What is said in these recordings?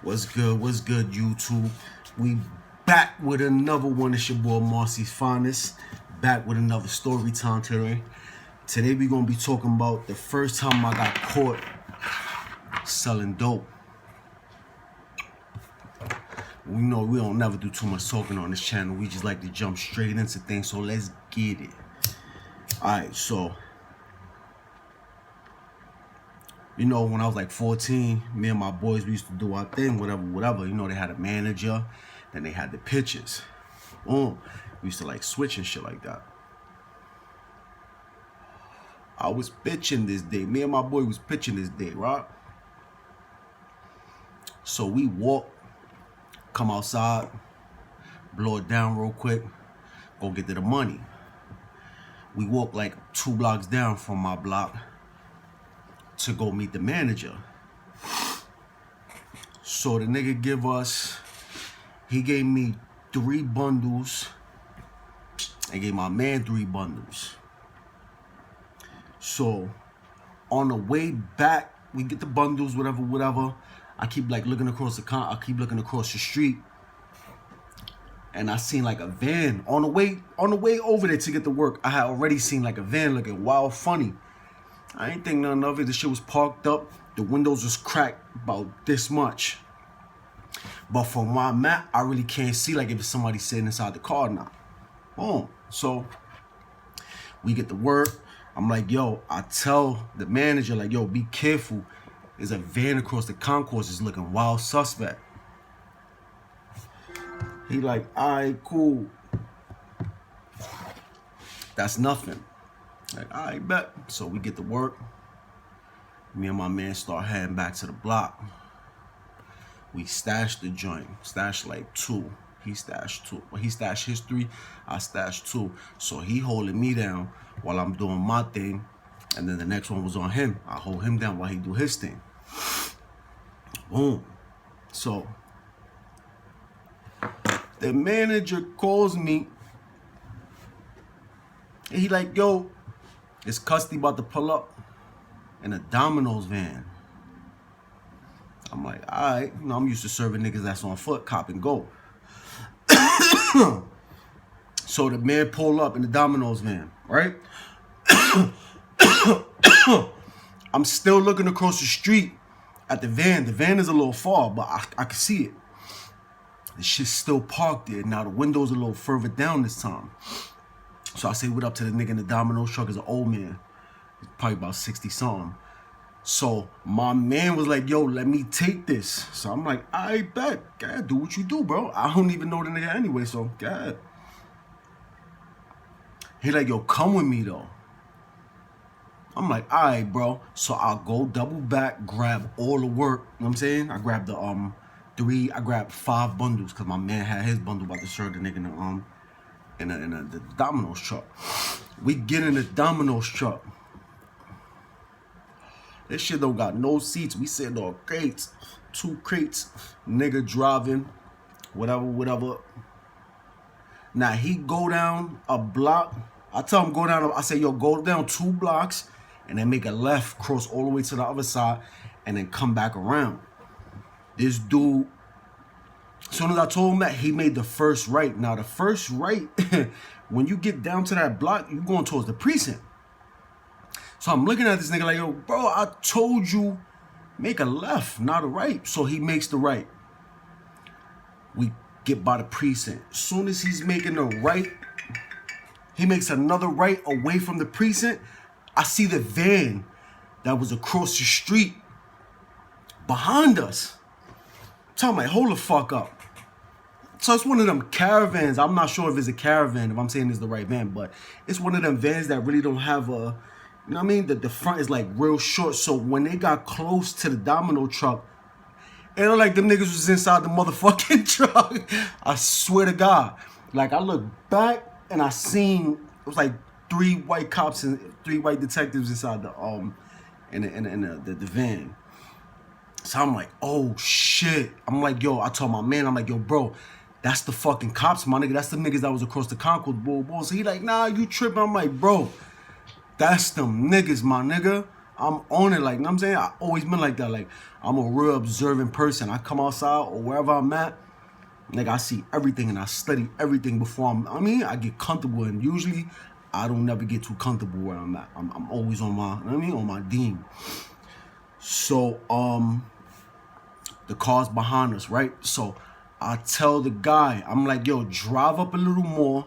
What's good? What's good, YouTube? We back with another one. It's your boy Marcy's Finest. Back with another story time today. Today we gonna be talking about the first time I got caught selling dope. We know we don't never do too much talking on this channel. We just like to jump straight into things. So let's get it. Alright, so you know, when I was like 14, me and my boys, we used to do our thing, whatever. You know, they had a manager, then they had the pitches. We used to like switch and shit like that. I was pitching this day. Me and my boy was pitching this day, right? So we walk, come outside, blow it down real quick, go get to the money. We walk like 2 blocks down from my block to go meet the manager. So the nigga he gave me 3 bundles and gave my man 3 bundles. So on the way back, we get the bundles, whatever. I keep like looking across the street, and I seen like a van on the way over there to get to work. I had already seen like a van looking wild funny. I ain't think nothing of it. The shit was parked up. The windows was cracked about this much. But from where I'm at, I really can't see like if it's somebody sitting inside the car or not. So we get to work. I'm like, yo, I tell the manager, like, yo, be careful. There's a van across the concourse is looking wild suspect. He like, all right, cool. That's nothing. Like, all right, bet. So we get to work. Me and my man start heading back to the block. We stashed the joint. Stashed like 2. He stashed 2. Well, he stashed his 3. I stashed 2. So he holding me down while I'm doing my thing. And then the next one was on him. I hold him down while he do his thing. Boom. So the manager calls me. And he like, yo, it's Custy about to pull up in a Domino's van. I'm like, all right. You know, I'm used to serving niggas that's on foot, cop and go. So the man pulled up in the Domino's van, right? I'm still looking across the street at the van. The van is a little far, but I can see it. The shit's still parked there. Now the window's a little further down this time. So I say what up to the nigga in the Domino's truck. Is an old man. He's probably about 60-something. So my man was like, yo, let me take this. So I'm like, I bet. Go ahead, do what you do, bro. I don't even know the nigga anyway, so go ahead. He like, yo, come with me, though. I'm like, all right, bro. So I'll go double back, grab all the work. You know what I'm saying? I grabbed I grabbed 5 bundles because my man had his bundle about to serve the nigga in the Domino's truck. We get in the Domino's truck. This shit don't got no seats. We sitting on crates, 2 crates. Nigga driving, whatever. Now he go down a block. I tell him go down. I say, yo, go down 2 blocks and then make a left, cross all the way to the other side, and then come back around. This dude, as soon as I told him that, he made the first right. Now the first right, when you get down to that block, you're going towards the precinct. So I'm looking at this nigga like, yo, bro, I told you, make a left, not a right. So he makes the right. We get by the precinct. As soon as he's making the right, he makes another right away from the precinct. I see the van that was across the street behind us. So I'm like, hold the fuck up. So it's one of them caravans. I'm not sure if it's a caravan, if I'm saying it's the right van, but it's one of them vans that really don't have a, you know what I mean? The front is like real short. So when they got close to the Domino truck, it looked like them niggas was inside the motherfucking truck. I swear to God. Like I looked back and I seen, it was like 3 white cops and 3 white detectives inside the van. So I'm like, oh shit. I'm like, yo, I told my man, I'm like, yo, bro, that's the fucking cops, my nigga. That's the niggas that was across the concourse. So he like, nah, you tripping. I'm like, bro, that's them niggas, my nigga. I'm on it. Like, you know what I'm saying? I always been like that. Like, I'm a real observant person. I come outside or wherever I'm at, like, I see everything and I study everything before I get comfortable. And usually, I don't never get too comfortable where I'm at. I'm always on my, you know what I mean, on my dean. So, the car's behind us, right? So, I tell the guy, I'm like, yo, drive up a little more.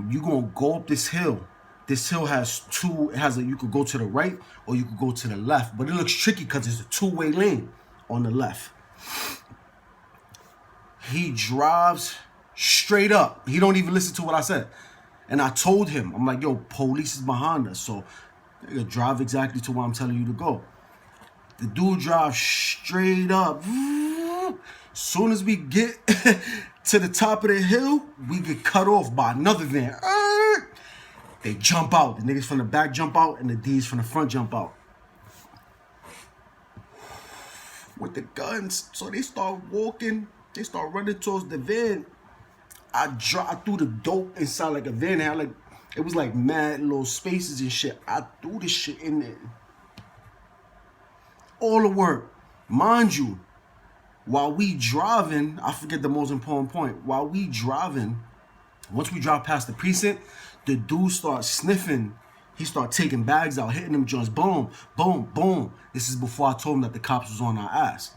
You gonna go up this hill. This hill has you could go to the right or you could go to the left. But it looks tricky because it's a two-way lane on the left. He drives straight up. He don't even listen to what I said. And I told him, I'm like, yo, police is behind us. So you drive exactly to where I'm telling you to go. The dude drives straight up. Soon as we get to the top of the hill, we get cut off by another van. They jump out. The niggas from the back jump out, and the D's from the front jump out with the guns. So they start walking. They start running towards the van. I threw the dope inside like a van. It was like mad little spaces and shit. I threw the shit in there. All the work, mind you. While we driving, I forget the most important point. While we driving, once we drive past the precinct, the dude starts sniffing. He started taking bags out, hitting them joints. Boom, boom, boom. This is before I told him that the cops was on our ass.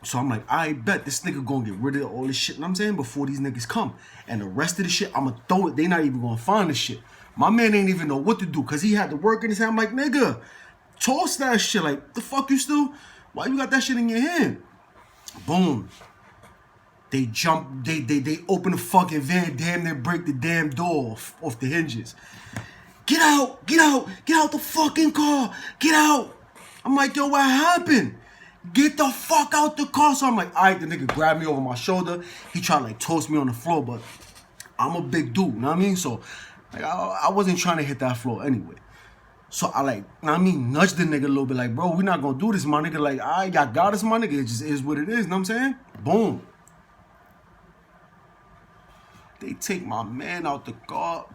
So I'm like, I bet this nigga gonna get rid of all this shit, you know what I'm saying, before these niggas come. And the rest of the shit, I'ma throw it. They not even gonna find the shit. My man ain't even know what to do because he had to work in his hand. I'm like, nigga, toss that shit. Like, the fuck you still? Why you got that shit in your hand? Boom. They jump, they open the fucking van, damn near break the damn door off the hinges. Get out the fucking car, get out. I'm like, yo, what happened? Get the fuck out the car. So I'm like, all right, the nigga grabbed me over my shoulder. He tried to like toss me on the floor, but I'm a big dude, you know what I mean? So like, I wasn't trying to hit that floor anyway. So I like, you know what I mean, nudged the nigga a little bit like, bro, we not gonna do this, my nigga. Like, y'all got us, my nigga. It just is what it is, you know what I'm saying? Boom. They take my man out the car,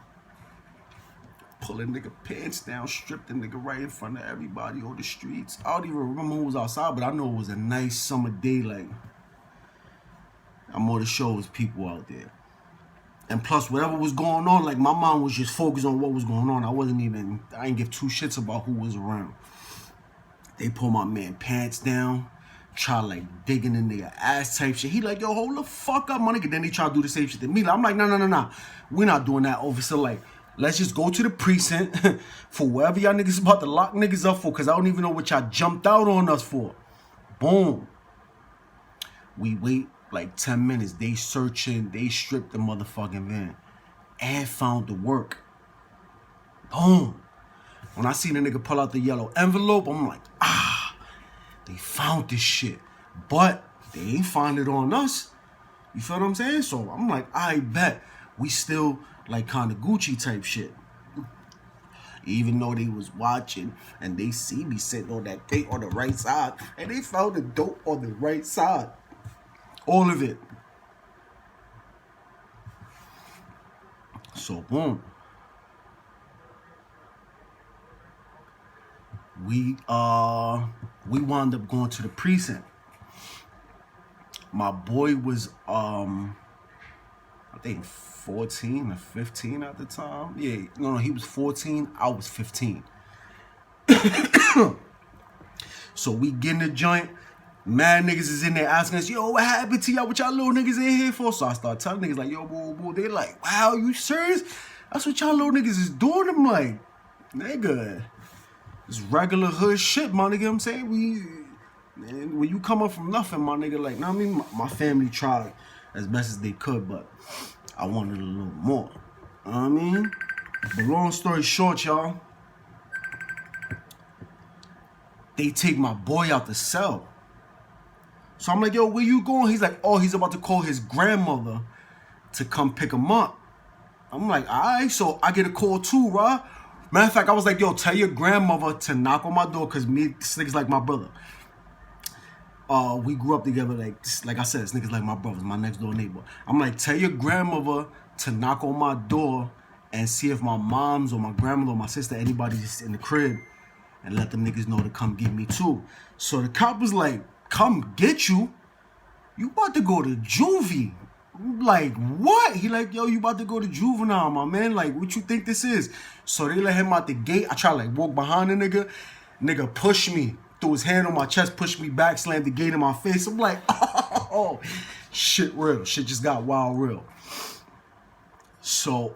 pull the nigga pants down, strip the nigga right in front of everybody on the streets. I don't even remember who was outside, but I know it was a nice summer day. Like, I'm more to show was people out there. And plus, whatever was going on, like, my mind was just focused on what was going on. I didn't give two shits about who was around. They pull my man pants down, try, like, digging in their ass type shit. He like, yo, hold the fuck up, my nigga. Then they try to do the same shit to me. I'm like, no. We're not doing that, officer. Like, let's just go to the precinct for whatever y'all niggas about to lock niggas up for, because I don't even know what y'all jumped out on us for. Boom. We wait like 10 minutes. They searching. They stripped the motherfucking van and found the work. Boom. When I seen the nigga pull out the yellow envelope, I'm like, they found this shit. But they ain't find it on us. You feel what I'm saying? So I'm like, I bet we still like kind of Gucci type shit. Even though they was watching and they see me sitting on that gate on the right side and they found the dope on the right side. All of it. So boom. We wound up going to the precinct. My boy was I think 14 or 15 at the time. Yeah, no, he was 14, I was 15. So we get in the joint. Mad niggas is in there asking us, yo, what happened to y'all? What y'all little niggas in here for? So I start telling niggas like, yo, boo. They like, wow, you serious? That's what y'all little niggas is doing? I'm like, nigga, it's regular hood shit, my nigga. I'm saying, man, when you come up from nothing, my nigga, like, know what I mean? My family tried as best as they could, but I wanted a little more. You know what I mean? But long story short, y'all, they take my boy out the cell. So I'm like, yo, where you going? He's like, oh, he's about to call his grandmother to come pick him up. I'm like, all right. So I get a call too, right? Matter of fact, I was like, yo, tell your grandmother to knock on my door because this nigga's like my brother. We grew up together, like I said, this nigga's like my brother, my next door neighbor. I'm like, tell your grandmother to knock on my door and see if my mom's or my grandmother or my sister, anybody's in the crib. and let them niggas know to come get me too. So the cop was like, come get you? You about to go to juvie? Like, what? He like, yo, you about to go to juvenile, my man. Like, what you think this is? So they let him out the gate. I try to like walk behind the nigga. Nigga pushed me, threw his hand on my chest, pushed me back, slammed the gate in my face. I'm like, oh, shit real. Shit just got wild real. So,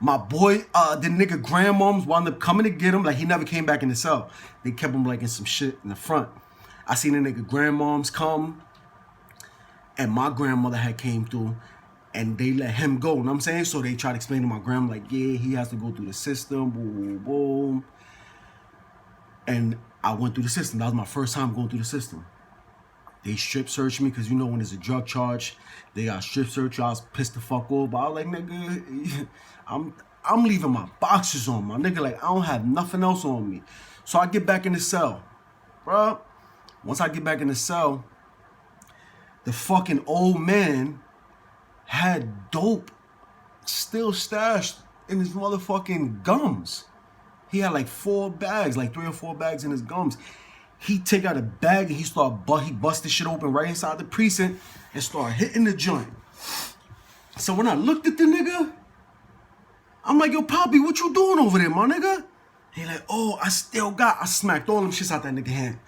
my boy, the nigga grandmoms wound up coming to get him. Like, he never came back in the cell. They kept him like in some shit in the front. I seen the nigga grandmoms come, and my grandmother had came through, and they let him go. You know what I'm saying? So they tried to explain to my grandma, like, yeah, he has to go through the system, boom, boom, boom. And I went through the system. That was my first time going through the system. They strip searched me, because you know when there's a drug charge, they got strip search. I was pissed the fuck off. But I was like, nigga, I'm leaving my boxers on, my nigga. Like, I don't have nothing else on me. So I get back in the cell. Bruh, once I get back in the cell, the fucking old man had dope still stashed in his motherfucking gums. He had like 4 bags, like 3 or 4 bags in his gums. He take out a bag and he bust this shit open right inside the precinct and start hitting the joint. So when I looked at the nigga, I'm like, yo, Poppy, what you doing over there, my nigga? He like, oh, I smacked all them shits out that nigga hand.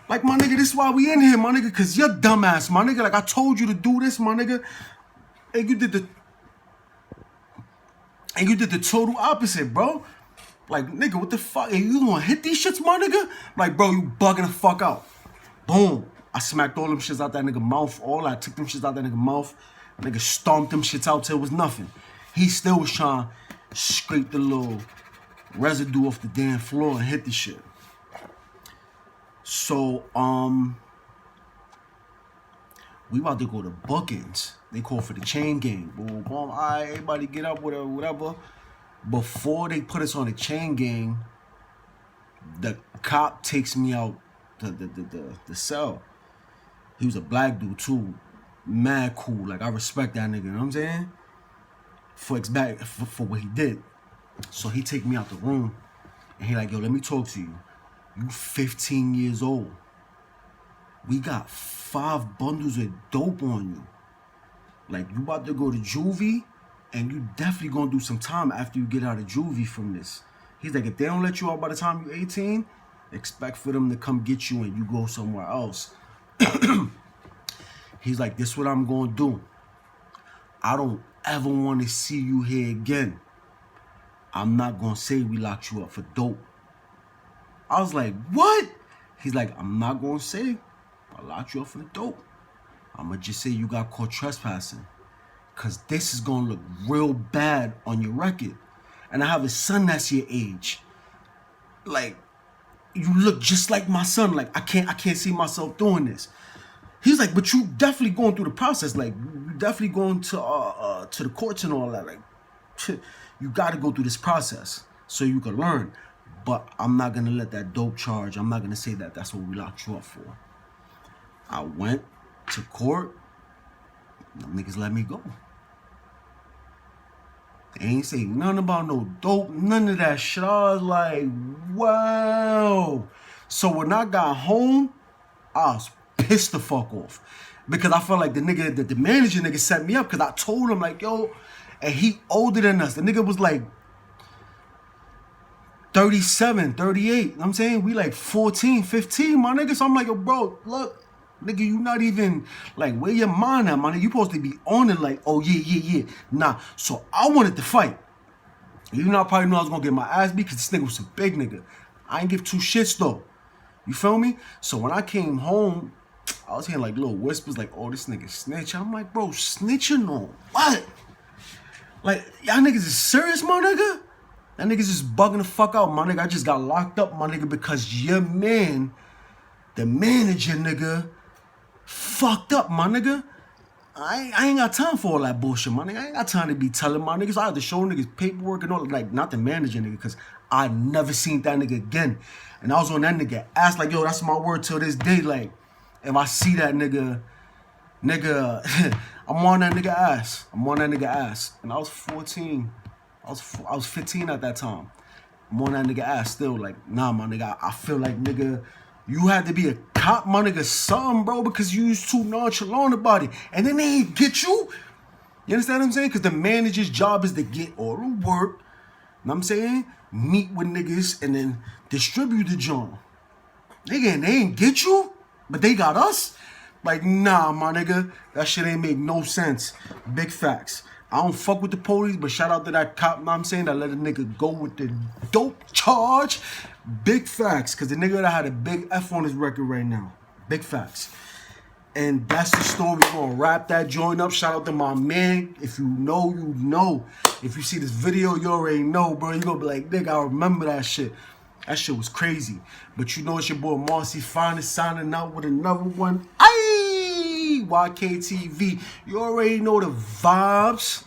Like, my nigga, this is why we in here, my nigga, because you're dumbass, my nigga. Like, I told you to do this, my nigga. And you did the total opposite, bro. Like, nigga, what the fuck? And you gonna hit these shits, my nigga? Like, bro, you bugging the fuck out. Boom. I smacked all them shits out that nigga mouth. I took them shits out that nigga mouth. Nigga stomped them shits out till it was nothing. He still was trying to scrape the little residue off the damn floor and hit the shit. So, we about to go to bookings. They call for the chain gang. Boom, boom. All right, everybody get up, whatever. Before they put us on the chain gang, the cop takes me out the cell. He was a black dude too. Mad cool. Like, I respect that nigga, you know what I'm saying? For what he did. So he take me out the room and he like, yo, let me talk to you. You 15 years old. We got 5 bundles of dope on you. Like, you about to go to juvie, and you definitely gonna do some time after you get out of juvie from this. He's like, if they don't let you out by the time you're 18, expect for them to come get you and you go somewhere else. He's like, this is what I'm gonna do. I don't ever want to see you here again. I'm not gonna say we locked you up for dope. I was like, what? He's like, I'm not gonna say I locked you up for the dope. I'm gonna just say you got caught trespassing. Cause this is gonna look real bad on your record. And I have a son that's your age. Like, you look just like my son. Like, I can't see myself doing this. He's like, but you definitely going through the process. Like, you definitely going to the courts and all that. Like, you gotta go through this process so you can learn. But I'm not gonna let that dope charge. I'm not gonna say that that's what we locked you up for. I went to court. Them niggas let me go. They ain't say nothing about no dope, none of that shit. I was like, wow. So when I got home, I was pissed the fuck off. Because I felt like the manager nigga set me up. Because I told him, like, yo, and he older than us. The nigga was like 37, 38. You know what I'm saying? We like 14, 15, my nigga. So I'm like, yo, bro, look. Nigga, you not even, like, where your mind at, man? You supposed to be on it like, oh, yeah. Nah, so I wanted to fight. Even though I probably knew I was going to get my ass beat because this nigga was a big nigga. I ain't give 2 shits, though. You feel me? So when I came home, I was hearing, like, little whispers, like, oh, this nigga snitch. I'm like, bro, snitching on what? Like, y'all niggas is serious, my nigga? That niggas just bugging the fuck out, my nigga. I just got locked up, my nigga, because your man, the manager, nigga, fucked up, my nigga. I ain't got time for all that bullshit, my nigga. I ain't got time to be telling my niggas. I had to show niggas paperwork and all, like, not the manager nigga, because I never seen that nigga again. And I was on that nigga ass, like, yo, that's my word till this day. Like, if I see that nigga, I'm on that nigga ass. And I was 14. I was 15 at that time. I'm on that nigga ass still. Like, nah, my nigga, I feel like, nigga, you had to be a cop, my nigga, something, bro, because you was too nonchalant about it. And then they ain't get you. You understand what I'm saying? Because the manager's job is to get all the work. Know what I'm saying? Meet with niggas and then distribute the joint. Nigga, and they ain't get you, but they got us? Like, nah, my nigga, that shit ain't make no sense. Big facts. I don't fuck with the police, but shout out to that cop, know what I'm saying, that let a nigga go with the dope charge. Big facts, because the nigga that had a big F on his record right now. Big facts. And that's the story. We're going to wrap that joint up. Shout out to my man. If you know, you know. If you see this video, you already know, bro. You're going to be like, nigga, I remember that shit. That shit was crazy. But you know it's your boy Marcy Finest signing out with another one. Ayy! YKTV. You already know the vibes.